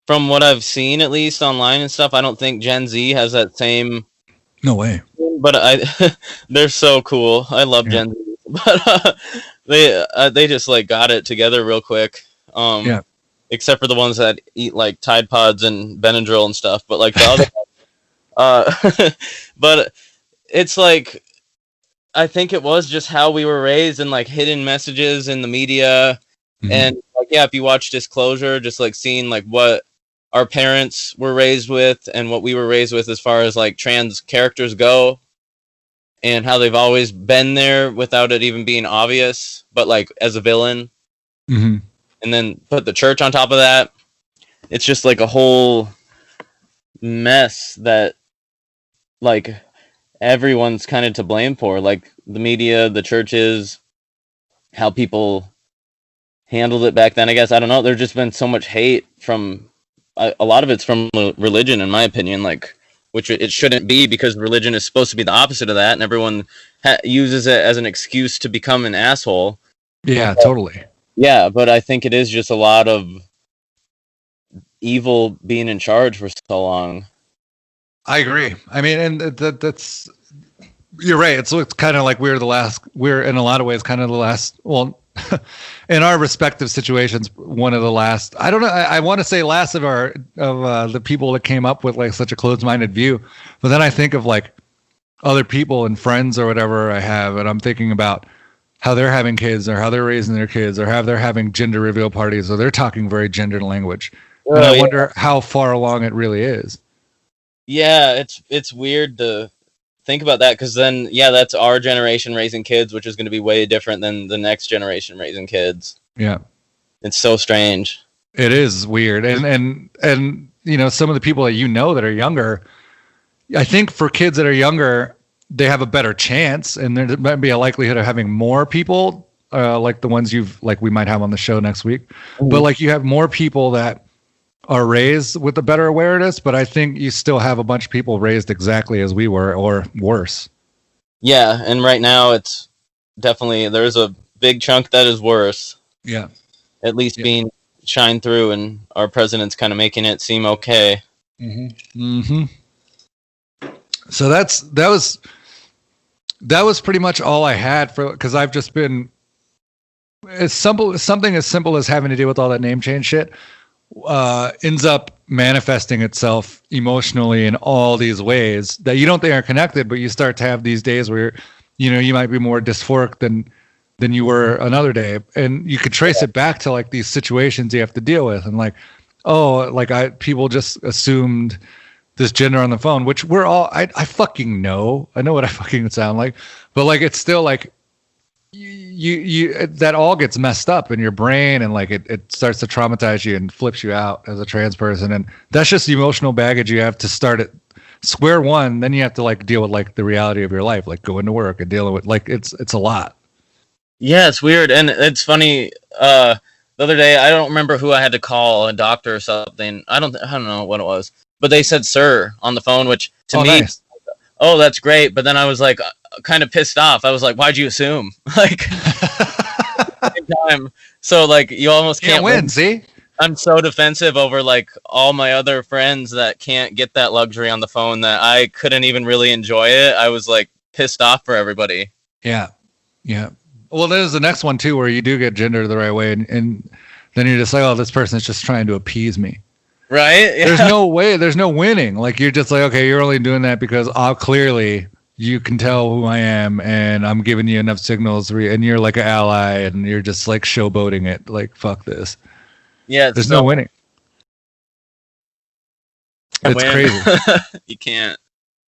from what I've seen at least online and stuff, I don't think Gen Z has that same. No way. But they're so cool. I love Gen Z, but they just like got it together real quick. Except for the ones that eat like Tide Pods and Benadryl and stuff. But like the other, but it's like, I think it was just how we were raised and like hidden messages in the media. Mm-hmm. And like, yeah, if you watch Disclosure, just like seeing like what our parents were raised with and what we were raised with as far as like trans characters go, and how they've always been there without it even being obvious, but like as a villain. Mm-hmm. And then put the church on top of that. It's just like a whole mess that like everyone's kind of to blame for, like the media, the churches, how people handled it back then. I guess, I don't know, there's just been so much hate from a lot of it's from religion, in my opinion. Like which it shouldn't be, because religion is supposed to be the opposite of that, and everyone uses it as an excuse to become an asshole. Yeah, totally. Yeah, but I think it is just a lot of evil being in charge for so long. I agree. I mean, and that's, you're right. It's kind of like we're in a lot of ways kind of the last, well, in our respective situations, one of the last, I don't know, I want to say last of the people that came up with like such a closed-minded view. But then I think of like other people and friends or whatever I have, and I'm thinking about how they're having kids or how they're raising their kids or how they're having gender reveal parties or they're talking very gendered language. And I wonder how far along it really is. Yeah, it's weird to think about that, because then, yeah, that's our generation raising kids, which is going to be way different than the next generation raising kids. Yeah. It's so strange. It is weird. And you know, some of the people that you know that are younger, I think for kids that are younger, they have a better chance, and there might be a likelihood of having more people like the ones we might have on the show next week. Mm-hmm. But like you have more people that are raised with a better awareness, but I think you still have a bunch of people raised exactly as we were or worse. Yeah, and right now it's definitely, there's a big chunk that is worse. Yeah. At least being shined through, and our president's kind of making it seem okay. Mm-hmm. Mm-hmm. So that was pretty much all I had because I've just been something as simple as having to deal with all that name change shit ends up manifesting itself emotionally in all these ways that you don't think are connected, but you start to have these days where you might be more dysphoric than you were another day, and you could trace it back to like these situations you have to deal with, and like, oh, like people just assumed this gender on the phone, which we're all, I fucking know. I know what I fucking sound like, but like, it's still like, you that all gets messed up in your brain, and like it starts to traumatize you and flips you out as a trans person. And that's just the emotional baggage you have to start at square one. Then you have to like deal with like the reality of your life, like going to work and dealing with like, it's a lot. Yeah, it's weird. And it's funny. The other day, I don't remember who I had to call, a doctor or something. I don't know what it was, but they said "sir" on the phone, which to me, nice. Oh, that's great. But then I was like, kind of pissed off. I was like, why'd you assume? Like, time. So like, you almost can't win. See, I'm so defensive over like all my other friends that can't get that luxury on the phone that I couldn't even really enjoy it. I was like pissed off for everybody. Yeah. Well, there's the next one too, where you do get gender the right way, and then you're just like, oh, this person is just trying to appease me. Right? Yeah. There's no way. There's no winning. Like, you're just like, okay, you're only doing that because clearly you can tell who I am, and I'm giving you enough signals, and you're like an ally, and you're just like showboating it. Like, fuck this. Yeah. There's no winning. It's crazy. You can't.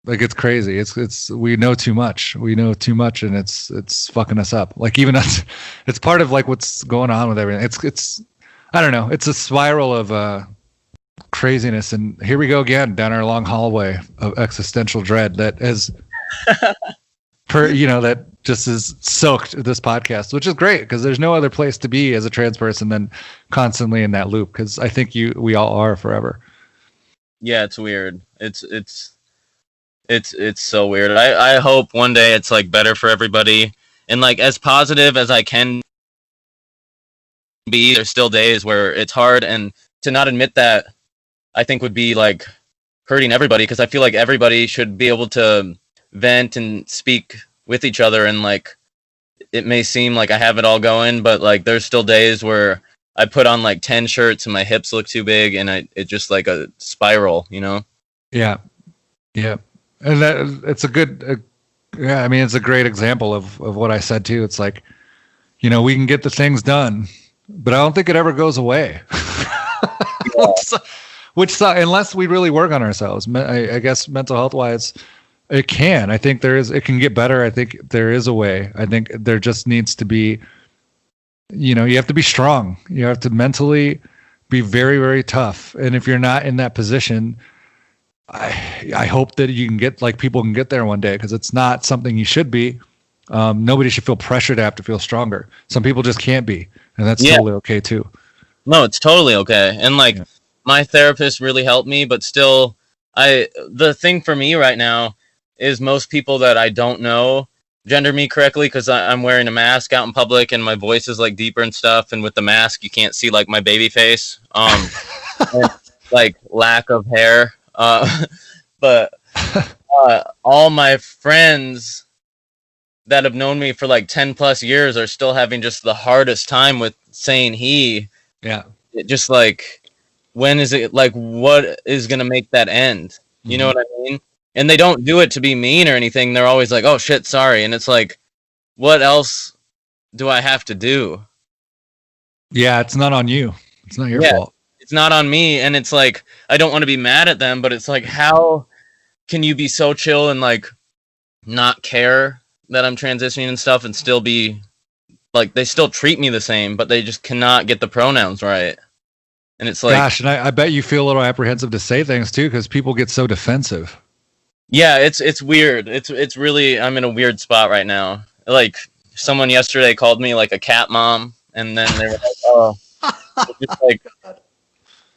Like, it's crazy. It's we know too much. We know too much, and it's fucking us up. Like, even us, it's part of like what's going on with everything. It's I don't know. It's a spiral of craziness, and here we go again down our long hallway of existential dread that has that just is soaked this podcast, which is great because there's no other place to be as a trans person than constantly in that loop, because I think we all are forever. Yeah, it's weird. It's so weird. I hope one day it's like better for everybody, and like as positive as I can be. There's still days where it's hard, and to not admit that, I think would be like hurting everybody, because I feel like everybody should be able to vent and speak with each other, and like it may seem like I have it all going, but like there's still days where I put on like 10 shirts and my hips look too big, and it just like a spiral, Yeah. And that it's a good, I mean, it's a great example of what I said too. It's like, we can get the things done, but I don't think it ever goes away. Yeah. Which unless we really work on ourselves, I guess mental health wise, it can. I think it can get better. I think there is a way. I think there just needs to be, you have to be strong. You have to mentally be very, very tough. And if you're not in that position, I hope that you can get, like, people can get there one day, because it's not something you should be. Nobody should feel pressure to have to feel stronger. Some people just can't be, and that's totally okay too. No, it's totally okay. And like, my therapist really helped me, but still, the thing for me right now is most people that I don't know gender me correctly because I'm wearing a mask out in public and my voice is like deeper and stuff, and with the mask you can't see like my baby face, and, like lack of hair, but all my friends that have known me for like 10 plus years are still having just the hardest time with saying he. Yeah. It just like, when is it, like, what is going to make that end? You know what I mean? And they don't do it to be mean or anything. They're always like, oh shit, sorry. And it's like, what else do I have to do? Yeah, it's not on you. It's not your fault. It's not on me. And it's like, I don't want to be mad at them, but it's like, how can you be so chill and like not care that I'm transitioning and stuff and still be like, they still treat me the same, but they just cannot get the pronouns right. And it's like, gosh, and I bet you feel a little apprehensive to say things too, because people get so defensive. Yeah, it's weird. It's really, I'm in a weird spot right now. Like, someone yesterday called me like a cat mom, and then they were like, oh, just like,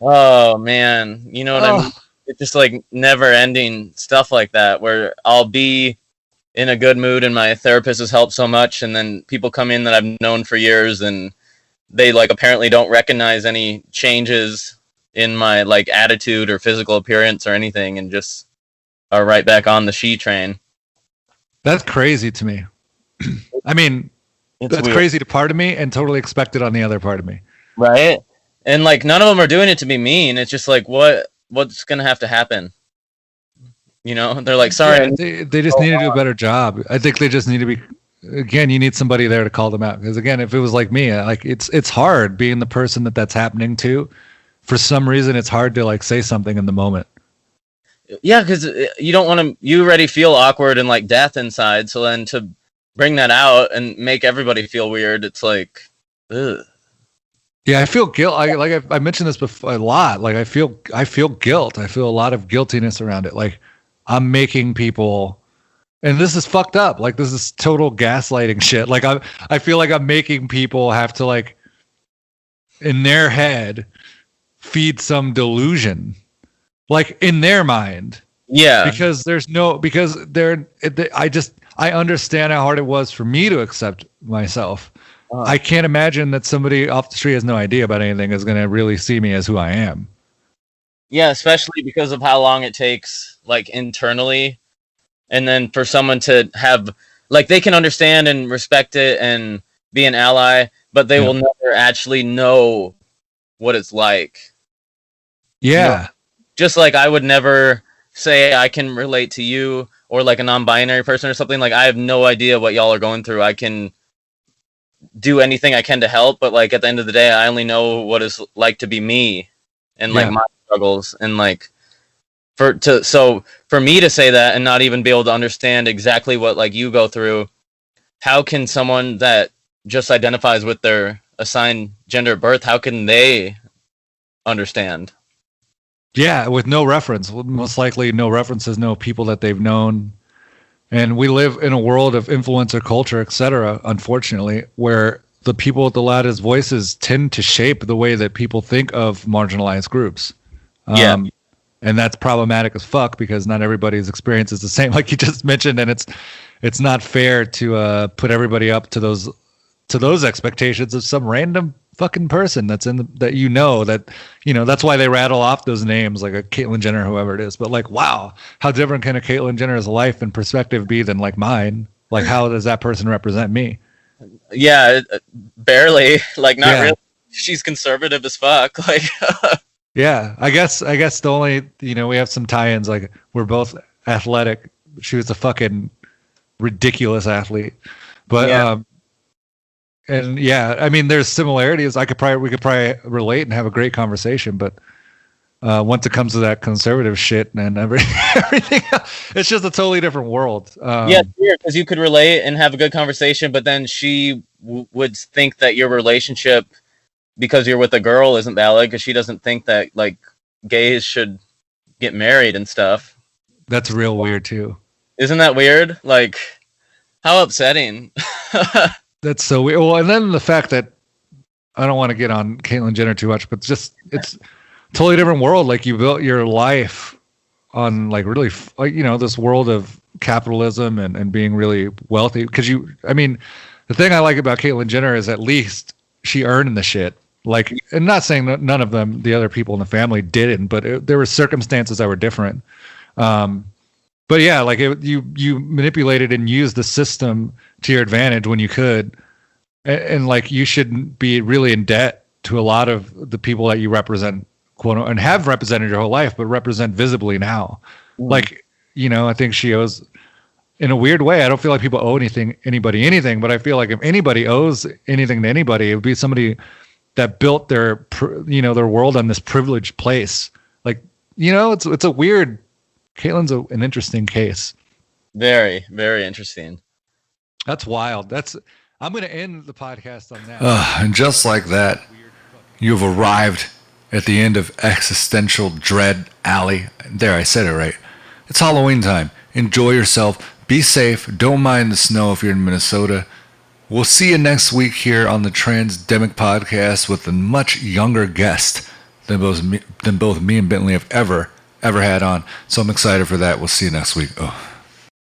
oh man, you know what I mean? It's just like never ending stuff like that, where I'll be in a good mood and my therapist has helped so much, and then people come in that I've known for years and they like apparently don't recognize any changes in my like attitude or physical appearance or anything, and just are right back on the she train. That's crazy to me. I mean, that's weird. Crazy to part of me and totally expected on the other part of me. Right? And like none of them are doing it to be mean. It's just like what's going to have to happen? You know, they're like, sorry. Yeah, they just need to do a better job. I think they just need to be, again, you need somebody there to call them out. Because again, if it was like me, like it's hard being the person that's happening to. For some reason, it's hard to like say something in the moment. Yeah, because you don't want to, you already feel awkward and like death inside. So then to bring that out and make everybody feel weird, it's like, ugh. Yeah, I feel guilt. I mentioned this before a lot. Like I feel guilt. I feel a lot of guiltiness around it. Like I'm making people, and this is fucked up. Like this is total gaslighting shit. Like I feel like I'm making people have to like, in their head, feed some delusion. Like in their mind. Yeah. Because I understand how hard it was for me to accept myself. I can't imagine that somebody off the street has no idea about anything is going to really see me as who I am. Yeah, especially because of how long it takes, like internally. And then for someone to have, like, they can understand and respect it and be an ally, but they will never actually know what it's like. Yeah. You know? Just like I would never say I can relate to you or like a non-binary person or something. Like I have no idea what y'all are going through. I can do anything I can to help, but like at the end of the day, I only know what it's like to be me and like my struggles. And like for me to say that and not even be able to understand exactly what like you go through, how can someone that just identifies with their assigned gender at birth, how can they understand? Yeah, with no reference. Most likely no references, no people that they've known. And we live in a world of influencer culture, etc., unfortunately, where the people with the loudest voices tend to shape the way that people think of marginalized groups. And that's problematic as fuck because not everybody's experience is the same, like you just mentioned, and it's not fair to put everybody up to those expectations of some random fucking person that's in that's why they rattle off those names like a Caitlyn Jenner, whoever it is. But like, wow, how different can a Caitlyn Jenner's life and perspective be than like mine? Like, how does that person represent me? Yeah, barely. Like, not really. She's conservative as fuck. Like, yeah, I guess the only, we have some tie-ins. Like, we're both athletic. She was a fucking ridiculous athlete, but and yeah, I mean, there's similarities. We could probably relate and have a great conversation, but once it comes to that conservative shit and everything, it's just a totally different world. Yeah, because you could relate and have a good conversation, but then she would think that your relationship, because you're with a girl, isn't valid because she doesn't think that like gays should get married and stuff. That's real weird too. Isn't that weird? Like, how upsetting. That's so weird. Well, and then the fact that I don't want to get on Caitlyn Jenner too much, but just it's a totally different world. Like you built your life on like really, this world of capitalism and being really wealthy. Because the thing I like about Caitlyn Jenner is at least she earned the shit. Like, and not saying that none of them, the other people in the family didn't, but there were circumstances that were different. But yeah, like you manipulated and used the system to your advantage when you could, and like you shouldn't be really in debt to a lot of the people that you represent, quote, and have represented your whole life, but represent visibly now. Like, I think she owes, in a weird way, I don't feel like people owe anybody anything, but I feel like if anybody owes anything to anybody, it would be somebody that built their world on this privileged place. Like, it's a weird. Caitlyn's an interesting case. Very, very interesting. That's wild. I'm going to end the podcast on that. And just like that, you've arrived at the end of Existential Dread Alley. There, I said it right. It's Halloween time. Enjoy yourself. Be safe. Don't mind the snow if you're in Minnesota. We'll see you next week here on the Transdemic podcast with a much younger guest than both me and Bentley have ever had on. So I'm excited for that. We'll see you next week. Oh.